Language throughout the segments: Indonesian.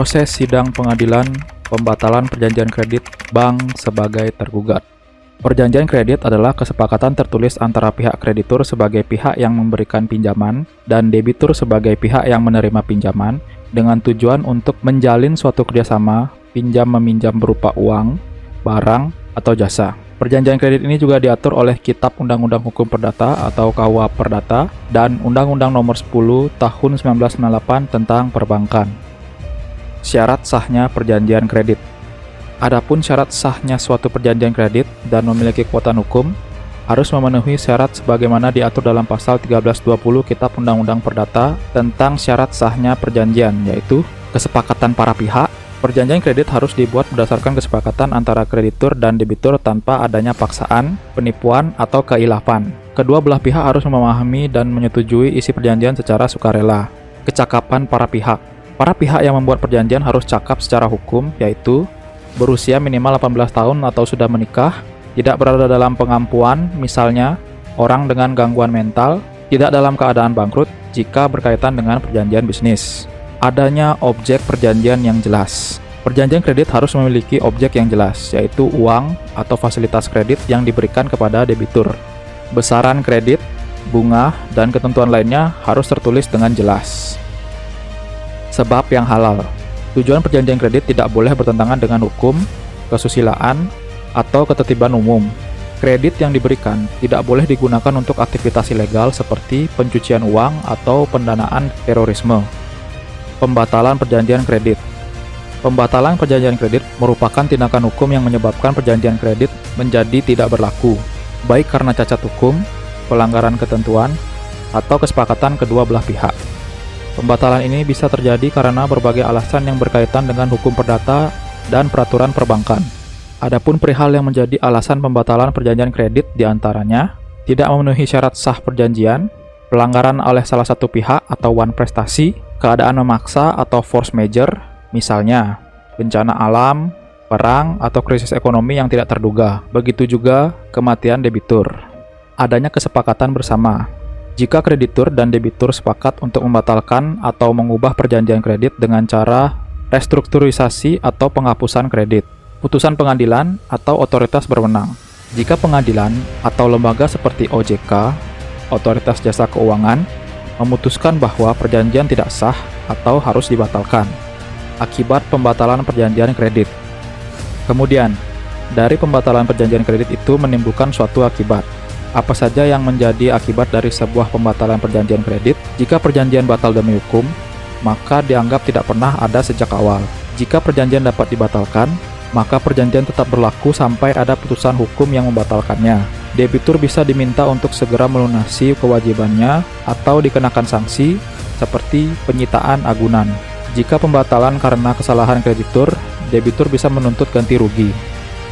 Proses sidang pengadilan pembatalan perjanjian kredit bank sebagai tergugat. Perjanjian kredit adalah kesepakatan tertulis antara pihak kreditur sebagai pihak yang memberikan pinjaman dan debitur sebagai pihak yang menerima pinjaman dengan tujuan untuk menjalin suatu kerjasama pinjam-meminjam berupa uang, barang, atau jasa. Perjanjian kredit ini juga diatur oleh Kitab Undang-Undang Hukum Perdata atau KUH Perdata dan Undang-Undang Nomor 10 Tahun 1998 tentang Perbankan. Syarat sahnya perjanjian kredit. Adapun syarat sahnya suatu perjanjian kredit dan memiliki kekuatan hukum harus memenuhi syarat sebagaimana diatur dalam pasal 1320 Kitab Undang-Undang Perdata tentang syarat sahnya perjanjian, yaitu kesepakatan para pihak. Perjanjian kredit harus dibuat berdasarkan kesepakatan antara kreditur dan debitur tanpa adanya paksaan, penipuan, atau keilafan. Kedua belah pihak harus memahami dan menyetujui isi perjanjian secara sukarela. Kecakapan para pihak. Para pihak yang membuat perjanjian harus cakap secara hukum, yaitu berusia minimal 18 tahun atau sudah menikah, tidak berada dalam pengampuan, misalnya orang dengan gangguan mental, tidak dalam keadaan bangkrut jika berkaitan dengan perjanjian bisnis. Adanya objek perjanjian yang jelas. Perjanjian kredit harus memiliki objek yang jelas, yaitu uang atau fasilitas kredit yang diberikan kepada debitur. Besaran kredit, bunga, dan ketentuan lainnya harus tertulis dengan jelas. Sebab yang halal. Tujuan perjanjian kredit tidak boleh bertentangan dengan hukum, kesusilaan, atau ketertiban umum. Kredit yang diberikan tidak boleh digunakan untuk aktivitas ilegal seperti pencucian uang atau pendanaan terorisme. Pembatalan perjanjian kredit. Pembatalan perjanjian kredit merupakan tindakan hukum yang menyebabkan perjanjian kredit menjadi tidak berlaku, baik karena cacat hukum, pelanggaran ketentuan, atau kesepakatan kedua belah pihak. Pembatalan ini bisa terjadi karena berbagai alasan yang berkaitan dengan hukum perdata dan peraturan perbankan. Adapun perihal yang menjadi alasan pembatalan perjanjian kredit diantaranya tidak memenuhi syarat sah perjanjian, pelanggaran oleh salah satu pihak atau wan prestasi, keadaan memaksa atau force majeure, misalnya bencana alam, perang, atau krisis ekonomi yang tidak terduga. Begitu juga kematian debitur. Adanya kesepakatan bersama. Jika kreditur dan debitur sepakat untuk membatalkan atau mengubah perjanjian kredit dengan cara restrukturisasi atau penghapusan kredit. Putusan pengadilan atau otoritas berwenang. Jika pengadilan atau lembaga seperti OJK, Otoritas Jasa Keuangan, memutuskan bahwa perjanjian tidak sah atau harus dibatalkan akibat pembatalan perjanjian kredit. Kemudian, dari pembatalan perjanjian kredit itu menimbulkan suatu akibat. Apa saja yang menjadi akibat dari sebuah pembatalan perjanjian kredit? Jika perjanjian batal demi hukum, maka dianggap tidak pernah ada sejak awal. Jika perjanjian dapat dibatalkan, maka perjanjian tetap berlaku sampai ada putusan hukum yang membatalkannya. Debitur bisa diminta untuk segera melunasi kewajibannya atau dikenakan sanksi seperti penyitaan agunan. Jika pembatalan karena kesalahan kreditur, debitur bisa menuntut ganti rugi.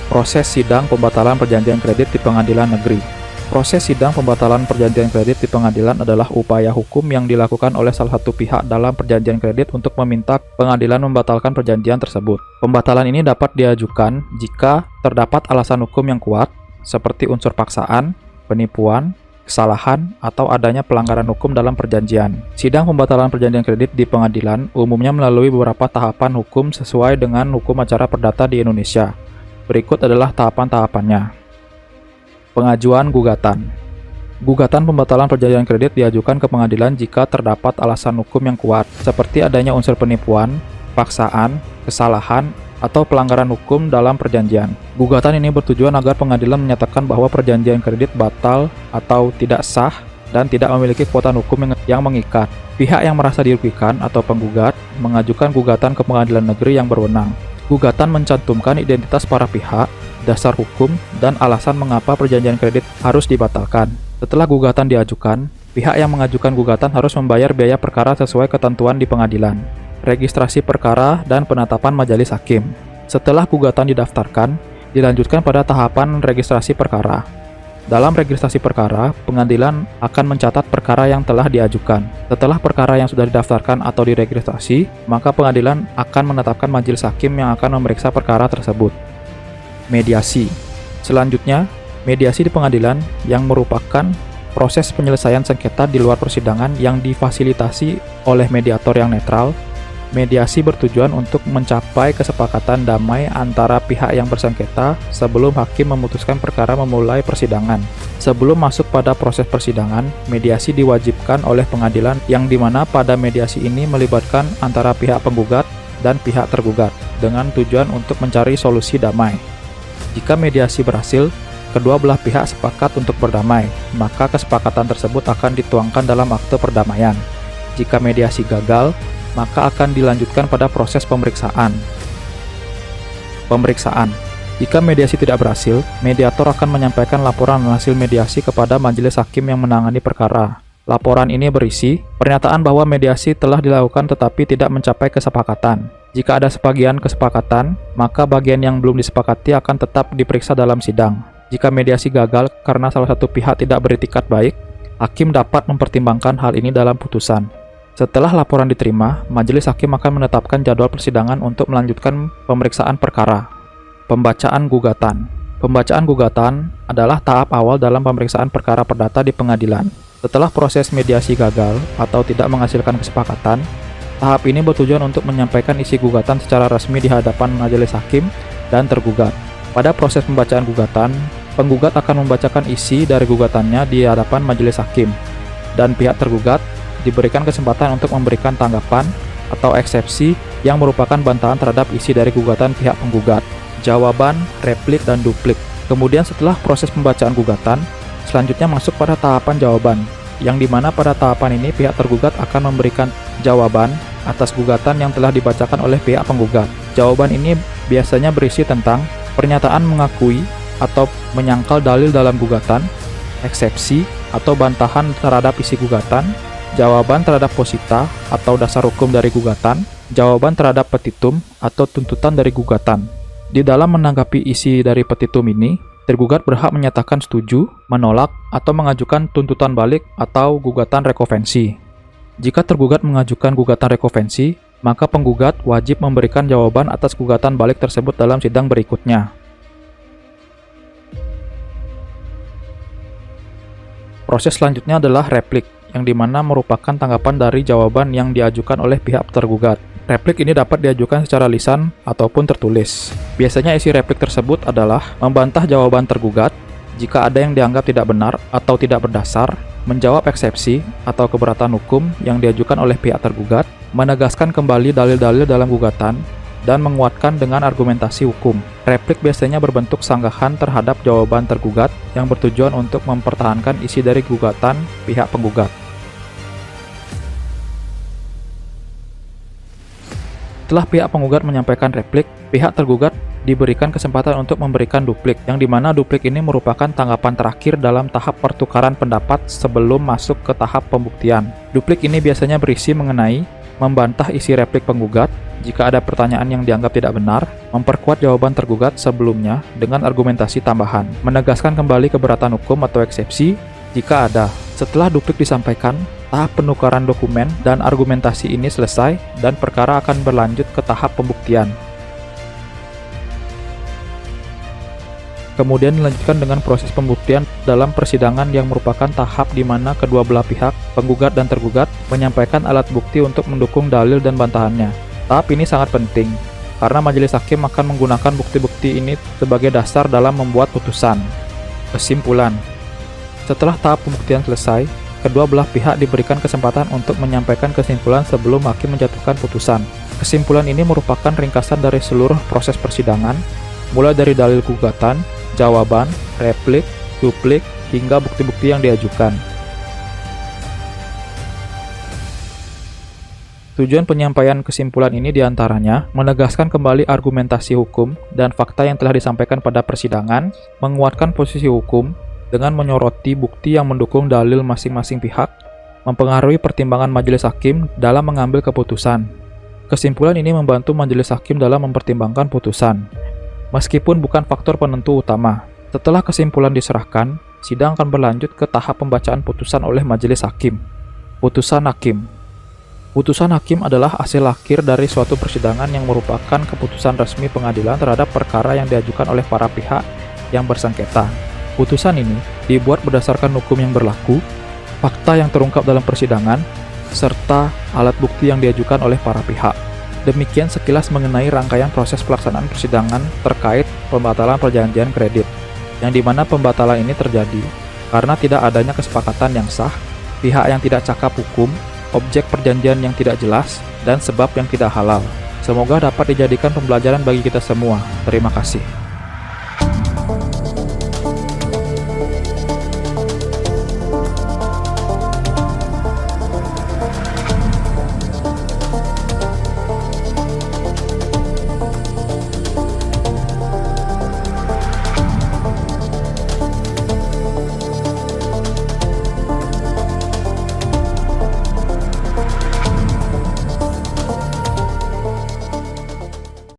Proses sidang pembatalan perjanjian kredit di pengadilan negeri. Proses sidang pembatalan perjanjian kredit di pengadilan adalah upaya hukum yang dilakukan oleh salah satu pihak dalam perjanjian kredit untuk meminta pengadilan membatalkan perjanjian tersebut. Pembatalan ini dapat diajukan jika terdapat alasan hukum yang kuat, seperti unsur paksaan, penipuan, kesalahan, atau adanya pelanggaran hukum dalam perjanjian. Sidang pembatalan perjanjian kredit di pengadilan umumnya melalui beberapa tahapan hukum sesuai dengan hukum acara perdata di Indonesia. Berikut adalah tahapan-tahapannya. Pengajuan gugatan. Gugatan pembatalan perjanjian kredit diajukan ke pengadilan jika terdapat alasan hukum yang kuat, seperti adanya unsur penipuan, paksaan, kesalahan, atau pelanggaran hukum dalam perjanjian. Gugatan ini bertujuan agar pengadilan menyatakan bahwa perjanjian kredit batal atau tidak sah dan tidak memiliki kekuatan hukum yang mengikat. Pihak yang merasa dirugikan atau penggugat mengajukan gugatan ke pengadilan negeri yang berwenang. Gugatan mencantumkan identitas para pihak, dasar hukum, dan alasan mengapa perjanjian kredit harus dibatalkan. Setelah gugatan diajukan, pihak yang mengajukan gugatan harus membayar biaya perkara sesuai ketentuan di pengadilan, registrasi perkara, dan penetapan majelis hakim. Setelah gugatan didaftarkan, dilanjutkan pada tahapan registrasi perkara. Dalam registrasi perkara, pengadilan akan mencatat perkara yang telah diajukan. Setelah perkara yang sudah didaftarkan atau diregistrasi, maka pengadilan akan menetapkan majelis hakim yang akan memeriksa perkara tersebut. Mediasi. Selanjutnya, mediasi di pengadilan yang merupakan proses penyelesaian sengketa di luar persidangan yang difasilitasi oleh mediator yang netral Mediasi bertujuan untuk mencapai kesepakatan damai antara pihak yang bersengketa sebelum hakim memutuskan perkara memulai persidangan. Sebelum masuk pada proses persidangan, mediasi diwajibkan oleh pengadilan yang dimana pada mediasi ini melibatkan antara pihak penggugat dan pihak tergugat dengan tujuan untuk mencari solusi damai. Jika mediasi berhasil, kedua belah pihak sepakat untuk berdamai, maka kesepakatan tersebut akan dituangkan dalam akte perdamaian. Jika mediasi gagal, maka akan dilanjutkan pada proses pemeriksaan. Jika mediasi tidak berhasil, mediator akan menyampaikan laporan hasil mediasi kepada majelis hakim yang menangani perkara. Laporan ini berisi pernyataan bahwa mediasi telah dilakukan tetapi tidak mencapai kesepakatan. Jika ada sebagian kesepakatan, maka bagian yang belum disepakati akan tetap diperiksa dalam sidang. Jika mediasi gagal karena salah satu pihak tidak beritikat baik, hakim dapat mempertimbangkan hal ini dalam putusan. Setelah laporan diterima, majelis hakim akan menetapkan jadwal persidangan untuk melanjutkan pemeriksaan perkara. Pembacaan gugatan. Pembacaan gugatan adalah tahap awal dalam pemeriksaan perkara perdata di pengadilan. Setelah proses mediasi gagal atau tidak menghasilkan kesepakatan, tahap ini bertujuan untuk menyampaikan isi gugatan secara resmi di hadapan majelis hakim dan tergugat. Pada proses pembacaan gugatan, penggugat akan membacakan isi dari gugatannya di hadapan majelis hakim, dan pihak tergugat diberikan kesempatan untuk memberikan tanggapan atau eksepsi yang merupakan bantahan terhadap isi dari gugatan pihak penggugat. Jawaban, replik, dan duplik. Kemudian setelah proses pembacaan gugatan, selanjutnya masuk pada tahapan jawaban, yang dimana pada tahapan ini pihak tergugat akan memberikan jawaban atas gugatan yang telah dibacakan oleh pihak penggugat. Jawaban ini biasanya berisi tentang pernyataan mengakui atau menyangkal dalil dalam gugatan, eksepsi atau bantahan terhadap isi gugatan, jawaban terhadap posita atau dasar hukum dari gugatan, jawaban terhadap petitum atau tuntutan dari gugatan. Di dalam menanggapi isi dari petitum ini, tergugat berhak menyatakan setuju, menolak, atau mengajukan tuntutan balik atau gugatan rekovensi. Jika tergugat mengajukan gugatan rekovensi, maka penggugat wajib memberikan jawaban atas gugatan balik tersebut dalam sidang berikutnya. Proses selanjutnya adalah replik, yang dimana merupakan tanggapan dari jawaban yang diajukan oleh pihak tergugat. Replik ini dapat diajukan secara lisan ataupun tertulis. Biasanya isi replik tersebut adalah membantah jawaban tergugat jika ada yang dianggap tidak benar atau tidak berdasar, menjawab eksepsi atau keberatan hukum yang diajukan oleh pihak tergugat, menegaskan kembali dalil-dalil dalam gugatan, dan menguatkan dengan argumentasi hukum. Replik biasanya berbentuk sanggahan terhadap jawaban tergugat yang bertujuan untuk mempertahankan isi dari gugatan pihak penggugat. Setelah pihak penggugat menyampaikan replik, pihak tergugat diberikan kesempatan untuk memberikan duplik, yang dimana duplik ini merupakan tanggapan terakhir dalam tahap pertukaran pendapat sebelum masuk ke tahap pembuktian. Duplik ini biasanya berisi mengenai membantah isi replik penggugat jika ada pertanyaan yang dianggap tidak benar, memperkuat jawaban tergugat sebelumnya dengan argumentasi tambahan, menegaskan kembali keberatan hukum atau eksepsi jika ada. Setelah duplik disampaikan, tahap penukaran dokumen dan argumentasi ini selesai dan perkara akan berlanjut ke tahap pembuktian. Kemudian dilanjutkan dengan proses pembuktian dalam persidangan yang merupakan tahap di mana kedua belah pihak, penggugat dan tergugat, menyampaikan alat bukti untuk mendukung dalil dan bantahannya. Tahap ini sangat penting, karena majelis hakim akan menggunakan bukti-bukti ini sebagai dasar dalam membuat putusan. Kesimpulan. Setelah tahap pembuktian selesai, kedua belah pihak diberikan kesempatan untuk menyampaikan kesimpulan sebelum hakim menjatuhkan putusan. Kesimpulan ini merupakan ringkasan dari seluruh proses persidangan, mulai dari dalil gugatan, jawaban, replik, duplik, hingga bukti-bukti yang diajukan. Tujuan penyampaian kesimpulan ini diantaranya menegaskan kembali argumentasi hukum dan fakta yang telah disampaikan pada persidangan, menguatkan posisi hukum dengan menyoroti bukti yang mendukung dalil masing-masing pihak, mempengaruhi pertimbangan majelis hakim dalam mengambil keputusan. Kesimpulan ini membantu majelis hakim dalam mempertimbangkan putusan, meskipun bukan faktor penentu utama. Setelah kesimpulan diserahkan, sidang akan berlanjut ke tahap pembacaan putusan oleh majelis hakim. Putusan hakim. Putusan hakim adalah hasil akhir dari suatu persidangan yang merupakan keputusan resmi pengadilan terhadap perkara yang diajukan oleh para pihak yang bersengketa. Putusan ini dibuat berdasarkan hukum yang berlaku, fakta yang terungkap dalam persidangan, serta alat bukti yang diajukan oleh para pihak. Demikian sekilas mengenai rangkaian proses pelaksanaan persidangan terkait pembatalan perjanjian kredit, yang dimana pembatalan ini terjadi karena tidak adanya kesepakatan yang sah, pihak yang tidak cakap hukum, objek perjanjian yang tidak jelas, dan sebab yang tidak halal. Semoga dapat dijadikan pembelajaran bagi kita semua. Terima kasih.